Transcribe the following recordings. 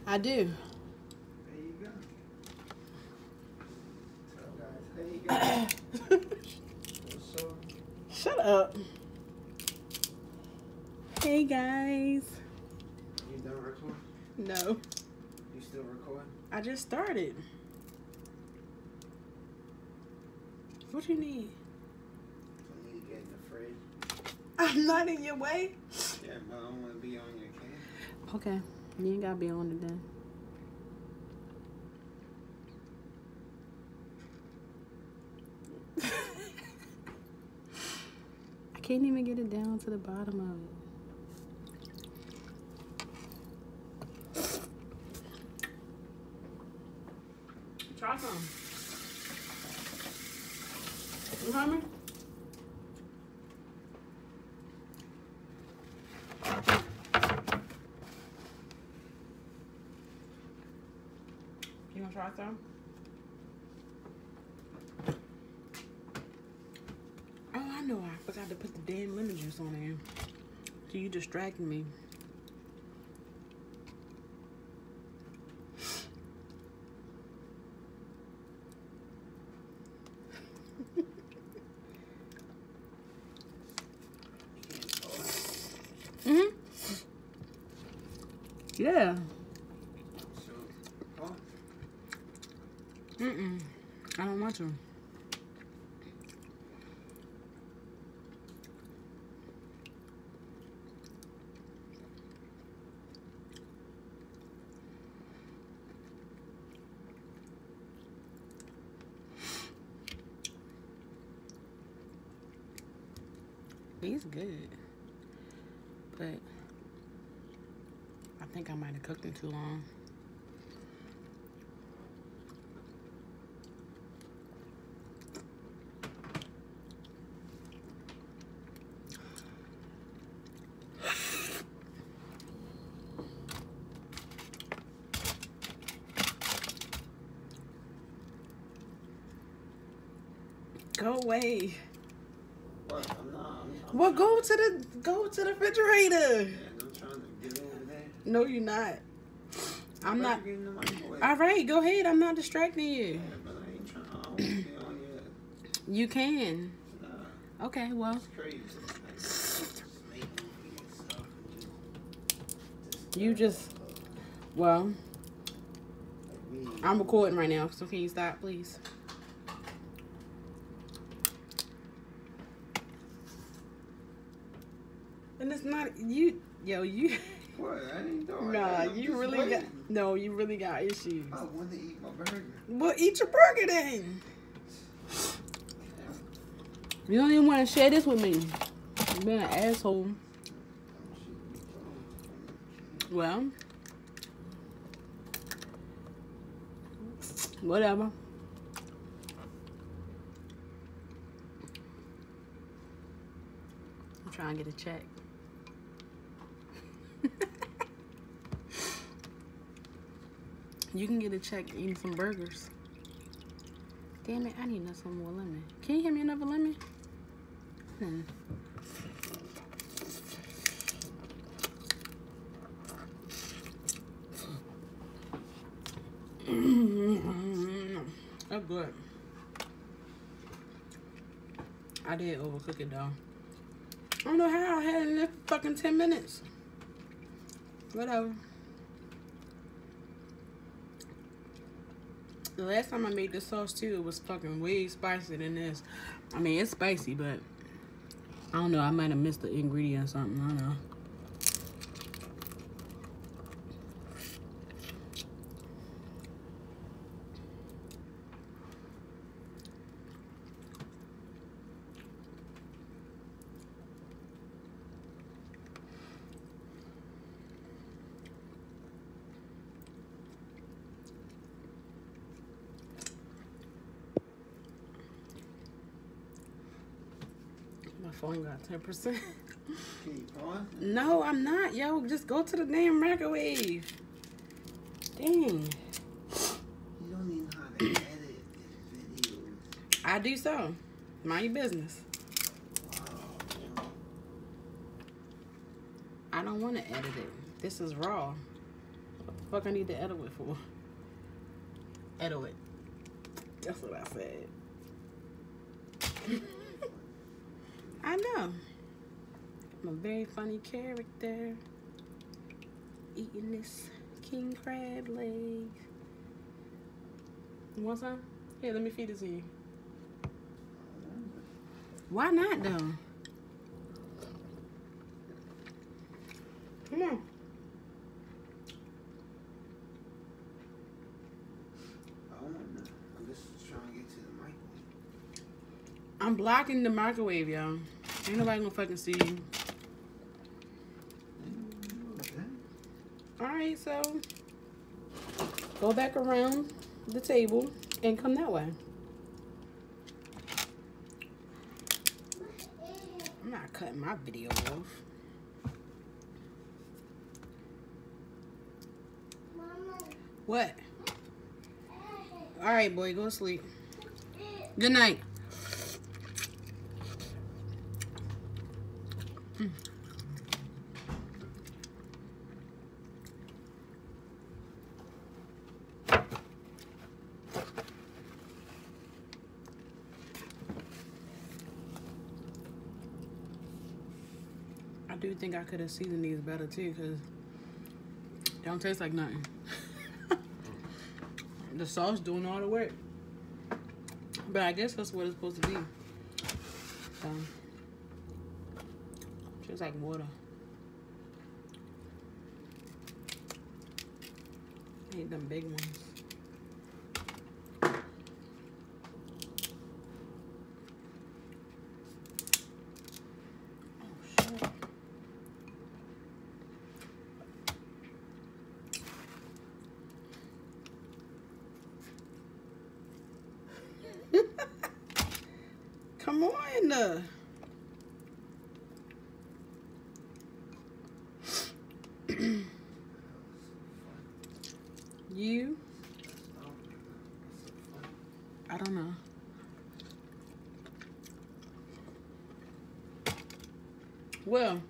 I do. There you go. Tell guys, hey guys. So, Shut up. Hey guys. you done recording? No, You still recording? I just started. What you need? I need to get in the fridge. I'm not in your way. Yeah, but I don't want to be on your can. Okay, you ain't gotta be on it then. I can't even get it down to the bottom of it. Try some. You hungry? You wanna try some? Oh, I know. I forgot to put the damn lemon juice on there. So you distracting me. Yeah. I don't want to. He's good, but I think I might have cooked him too long. Go away. What? I'm Well, go to the refrigerator. Yeah, I'm trying to get over there. No, you're not. I'm not. Get in the microwave. All right, go ahead. I'm not distracting you. Yeah, but I ain't trying. I don't want to be on your. You can. Nah, Okay, well, it's crazy. Like, just make them for yourself and just you just, well, like me. I'm recording right now, so can you stop, please? And it's not you, yo, you. What? I ain't doing Nah, that. I'm you just really waiting. got. No, you really got issues. I want to eat my burger. Well, eat your burger then. You don't even want to share this with me. You being an asshole. Well, whatever. I'm trying to get a check. You can get a check eating some burgers. Damn it, I need some more lemon. Can you give me another lemon? That's good. I did overcook it though. I don't know how I had it in there for fucking 10 minutes. Whatever. The last time I made this sauce too, it was fucking way spicier than this. I mean, it's spicy, but I don't know. I might have missed the ingredient or something. I don't know. My phone got 10%. Keep on. No, I'm not, yo. Just go to the damn microwave. Dang. You don't even know how to edit this video. I do so. Mind your business. Wow. I don't want to edit it. This is raw. Fuck, I need to edit it for. Edit it. That's what I said. I know. I'm a very funny character. Eating this king crab leg. You want some? Here, let me feed it to you. Why not though? Come on. I'm just trying to get to the microwave. I'm blocking the microwave, y'all. Ain't nobody gonna fucking see you. Alright, so go back around the table and come that way. I'm not cutting my video off. What? Alright, boy, go to sleep. Good night. I do think I could have seasoned these better too, because they don't taste like nothing. The sauce doing all the work. But I guess that's what it's supposed to be. Just like water. I need them big ones. Come on. You? I don't know. Well,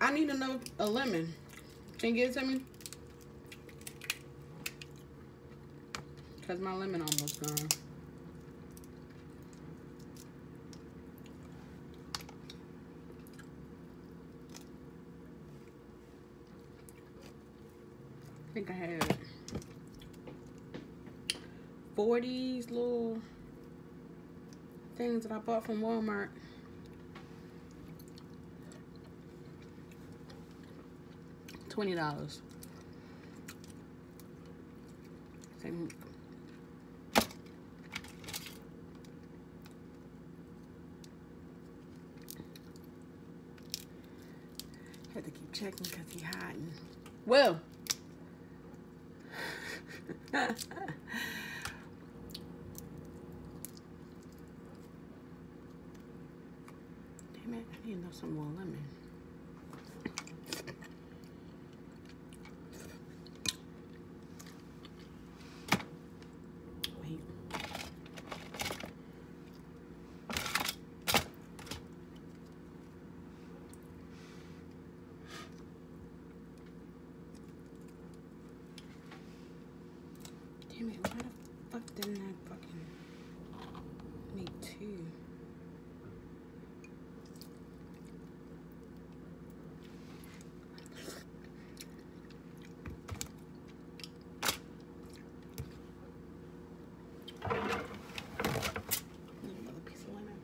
I need a lemon. Can you get it to me? Because my lemon almost gone. I think I had 40 little things that I bought from Walmart. $20. Same. Had to keep checking because he hiding. Well. Damn it, I need to know some more lemon. Wait. Damn it, why the fuck didn't I fucking make two? Another piece of lemon.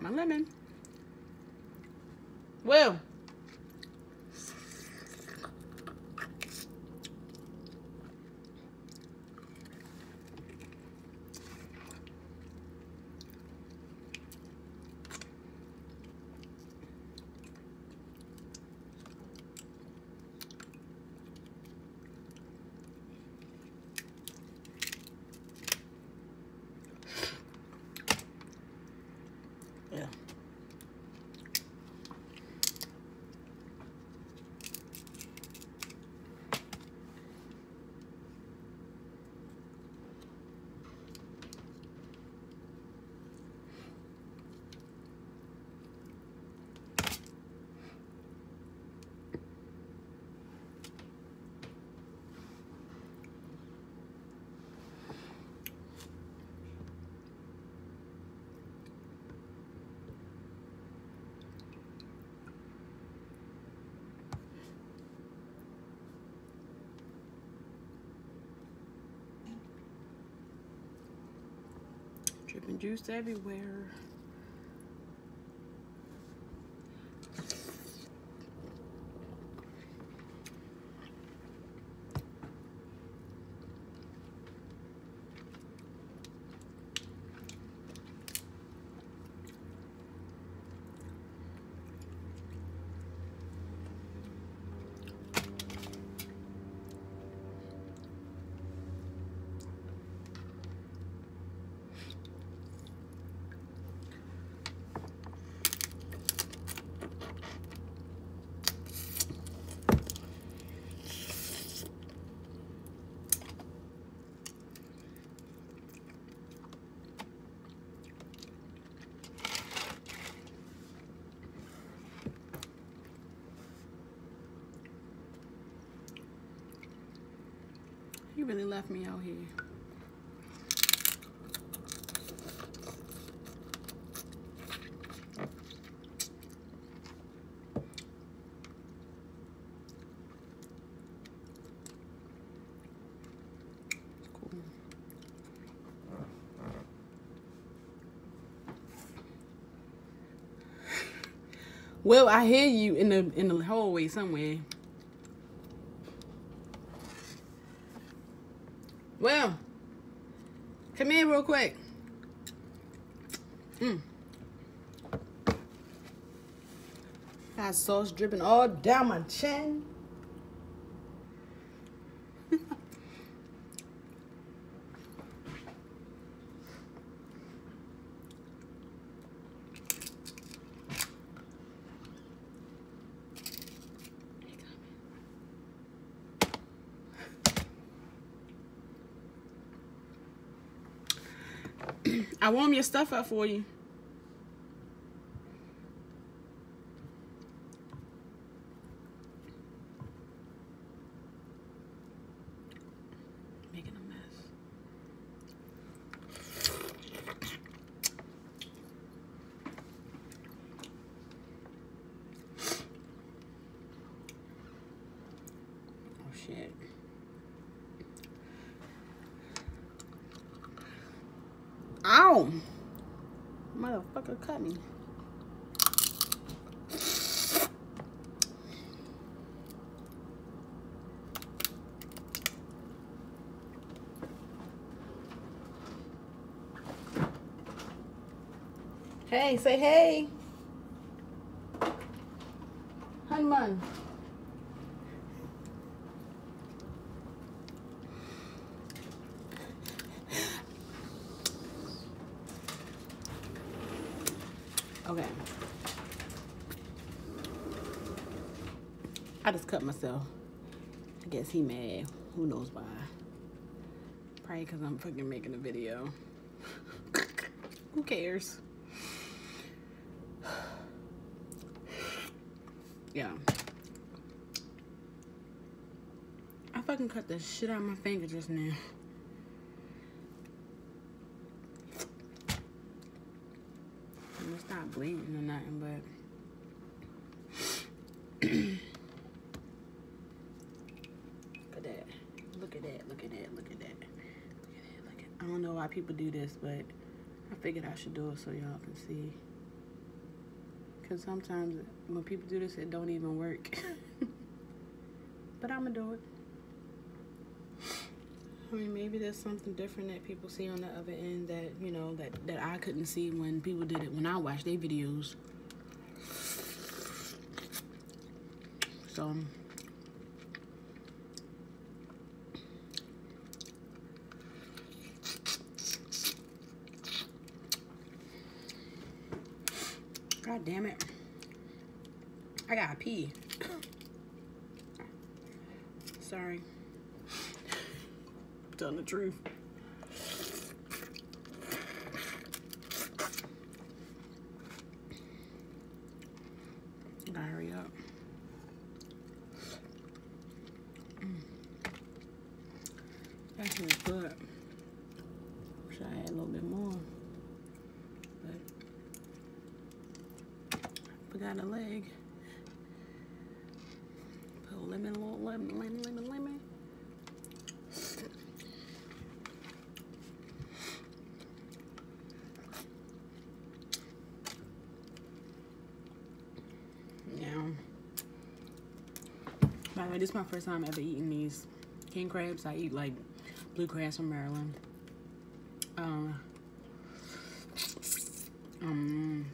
Got my lemon. Well. Yeah. Dripping juice everywhere. You really left me out here. Cool. Well, I hear you in the hallway somewhere. Well, come here real quick. Got sauce dripping all down my chin. I warm your stuff up for you. Making a mess. Oh shit. Ow! Motherfucker cut me. Hey, say hey. Honey. Okay. I just cut myself. I guess he mad. Who knows why? Probably because I'm fucking making a video. Who cares? Yeah. I fucking cut the shit out of my finger just now. It's not bleeding or nothing, but look at that. Look at that. Look at that. Look at that. Look at that. Look at. I don't know why people do this, but I figured I should do it so y'all can see. Because sometimes when people do this, it don't even work. But I'm gonna do it. I mean, maybe there's something different that people see on the other end that, you know, that I couldn't see when people did it, when I watched their videos. So, God damn it. I gotta pee. Sorry. Telling the truth. Gotta hurry up. That shit is good. Wish I had a little bit more. But forgot a leg. Put a lemon, a little lemon. By the way, this is my first time ever eating these king crabs. I eat like blue crabs from Maryland.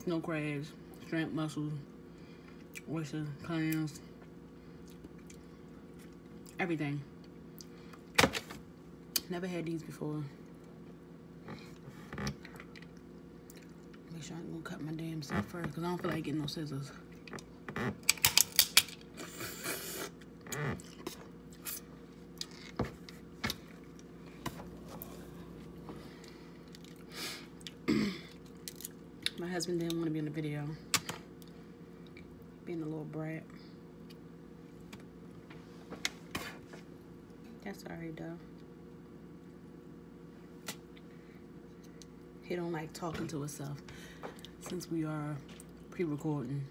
Snow crabs, shrimp, mussels, oysters, clams, everything. Never had these before. Make sure I'm gonna cut my damn stuff first because I don't feel like getting no scissors. My husband didn't want to be in the video. Being a little brat. That's alright though. He don't like talking to himself since we are pre-recording.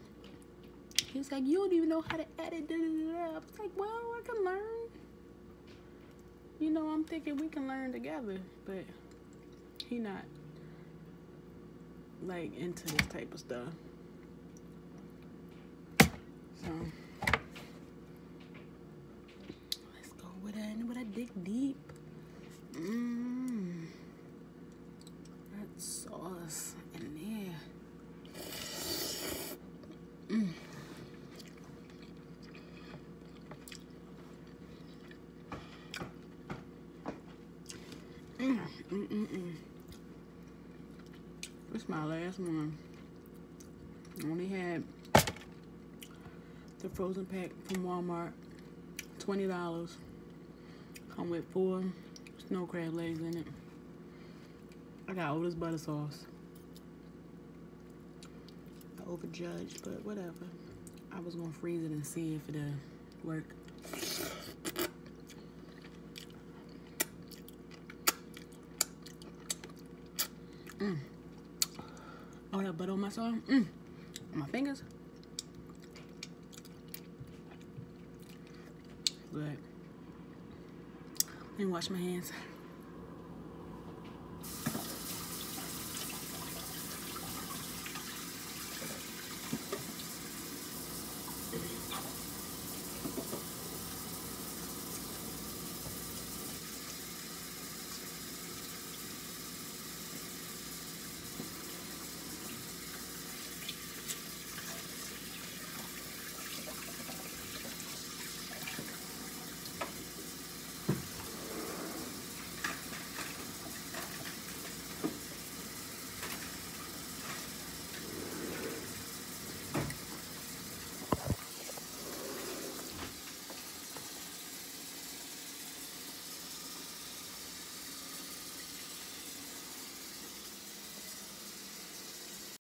He was like, you don't even know how to edit. I was like, well, I can learn. You know, I'm thinking we can learn together, but he not like into this type of stuff. So let's go with a dig deep. That sauce in there. This is my last one. I only had the frozen pack from Walmart, $20. Come with 4 snow crab legs in it. I got all this butter sauce. I overjudged, but whatever. I was gonna freeze it and see if it'll work. All that butter on my sauce, on my fingers. Good. Let me wash my hands.